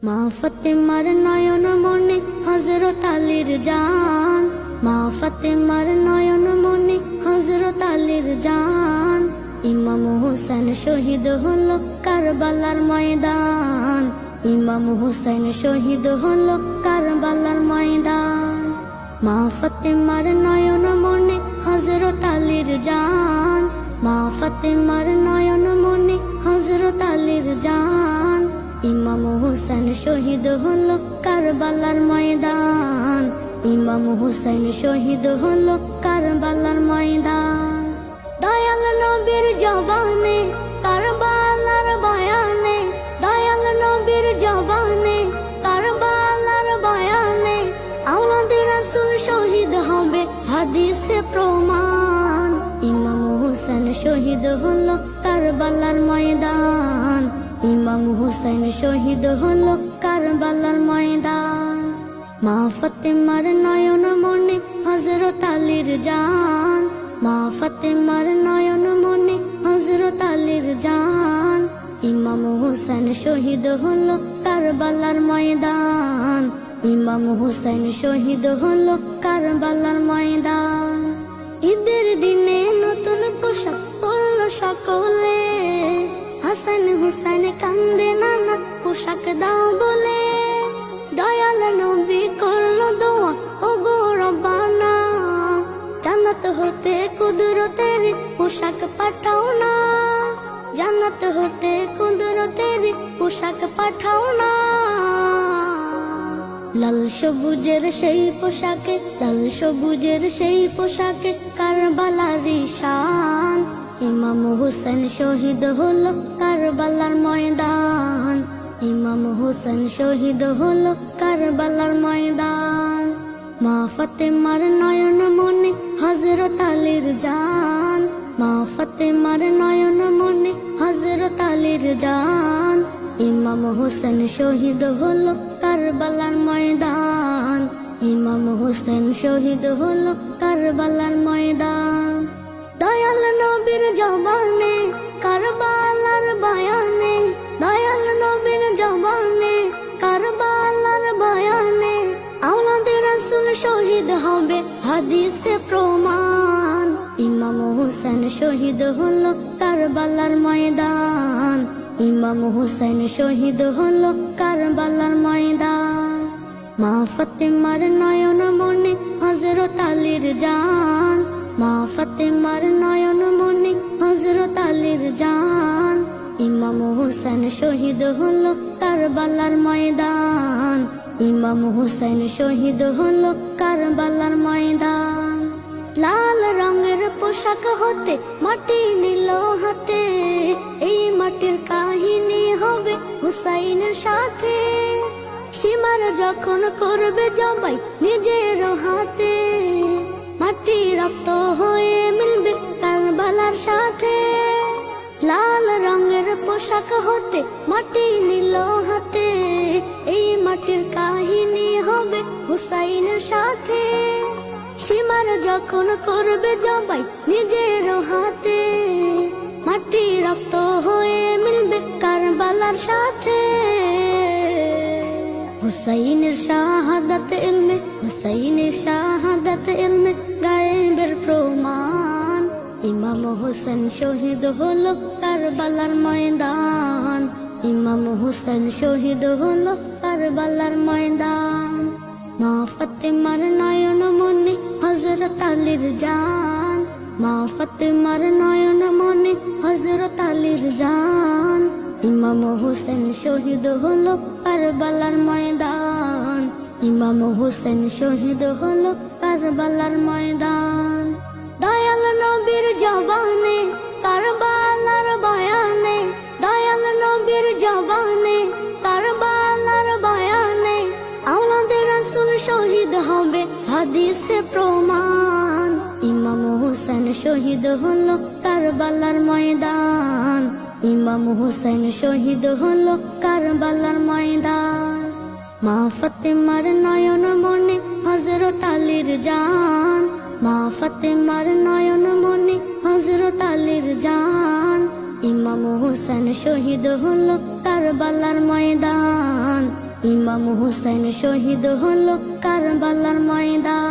মা ফাতেমার নয়ন মনে হযরত আলীর জান, মা ফাতেমার নয়ন মনে হযরত আলীর জান। ইমাম হোসেন শহীদ হলো কারবালার ময়দান, ইমাম হোসেন শহীদ হলো কারবালার ময়দান। মা ফাতেমার নয়ন মনে হযরত আলীর জান, মা ফাতেমার নয়ন মনে হযরত আলীর জান। ইমাম হোসেন শহীদ হলো কারবালার ময়দান, ইমাম হোসেন শহীদ হলো কারবালার ময়দান। দয়াল নবীর জবানে কারবালার বয়ানে, দয়াল নবীর জবানে কারবালার বয়ানে, আওলাদে রাসূল শহীদ হবে হাদিসে প্রমাণ। ইমাম হোসেন শহীদ হলো কারবালার ময়দান, ইমাম হোসেন শহীদ হলো কারবালার ময়দান। মা ফাতেমার নয়ন মনে হযরত আলীর জান, মা ফাতেমার নয়ন মনে হযরত আলীর জান। ইমাম হোসেন শহীদ হলো কারবালার ময়দান, ইমাম হোসেন শহীদ হলো কারবালার ময়দান। ঈদের দিনে নতুন পোশাক পরলো সকলে, হাসান হুসেন কান্দে নানা পোশাক দাও বলে। দয়াল নবী করলো দোয়া ও গো রব্বানা, জান্নাত হতে কুদরতের পোশাক পাঠাও না, জান্নাত হতে কুদরতের পোশাক পাঠাও না। লাল সবুজের সেই পোশাকে, লাল সবুজের সেই পোশাকে কারবালার শান। ইমাম হোসেন শহীদ হলো কারবালার ময়দান, ইমাম হোসেন শহীদ হলো কারবালার ময়দান। মা ফাতেমার নয়ন মনে হযরত আলীর জান, মা ফাতেমার নয়ন মনে হযরত আলীর জান। ইমাম হোসেন শহীদ হলো কারবালার ময়দান, ইমাম হোসেন শহীদ হলো কারবালার ময়দান। দয়াল নবীর জবানে কারবালার বয়ানে, দয়াল নবীর জবানে কারবালার বয়ানে, আওলাদে রাসূল শহীদ হবে হাদিসে প্রমাণ। ইমাম হোসেন শহীদ হলো কারবালার ময়দান, ইমাম হোসেন শহীদ হলো কারবালার ময়দান। মা ফাতেমার নয়ন মনে হযরত আলীর জান, মা ফাতেমার নয়ন মনে হযরত আলীর জান। ইমাম হোসেন শহীদ হলো কারবালার ময়দান, ইমাম হোসেন শহীদ হলো কারবালার ময়দান। লাল রঙের পোশাক হতে মাটি নিল হাতে, এই মাটির কাহিনী হবে হুসাইনের সাথে। সীমার যখন করবে জবাই নিজের হাতে, মাটি রক্ত হয়ে মিলবে কারবালার সাথে। লাল রঙের পোশাক হতে মাটি নিল হাতে, এই মাটির কাহিনী হবে হুসাইনের সাথে। সীমার যখন করবে জবাই নিজের হাতে, মাটি রক্ত হয়ে মিলবে কারবালার সাথে। হুসাইনের শাহাদাত ইলমে, হুসাইনের শাহাদাত ইলমে গায়েবের প্রমাণ। ইমাম হোসেন শহীদ হলো কারবালার ময়দান, ইমাম হোসেন শহীদ হলো কারবালার ময়দান। মা ফাতেমার নয়ন মনে হযরত আলীর জান, মা ফাতেমার নয়ন মনে হযরত আলীর জান। ইমাম হোসেন শহীদ হলো কারবালার ময়দান, ইমাম হোসেন শহীদ হলো কারবালার ময়দান। দয়াল নবীর জবানে কারবালার বয়ানে, দয়াল নবীর জবানে কারবালার বয়ানে, আওলাদে রাসূল শহীদ হবে হাদিসে প্রমাণ। ইমাম হোসেন শহীদ হলো কারবালার ময়দান, ইমাম হোসেন শহীদ হলো কারবালার ময়দান। মা ফাতেমার নয়ন মনে হযরত আলীর জান, মা ফাতেমার নয়ন মনে হযরত আলীর জান। ইমাম হোসেন শহীদ হলো কারবালার ময়দান, ইমাম হুসাইন শহীদ হলো কারবালার ময়দান।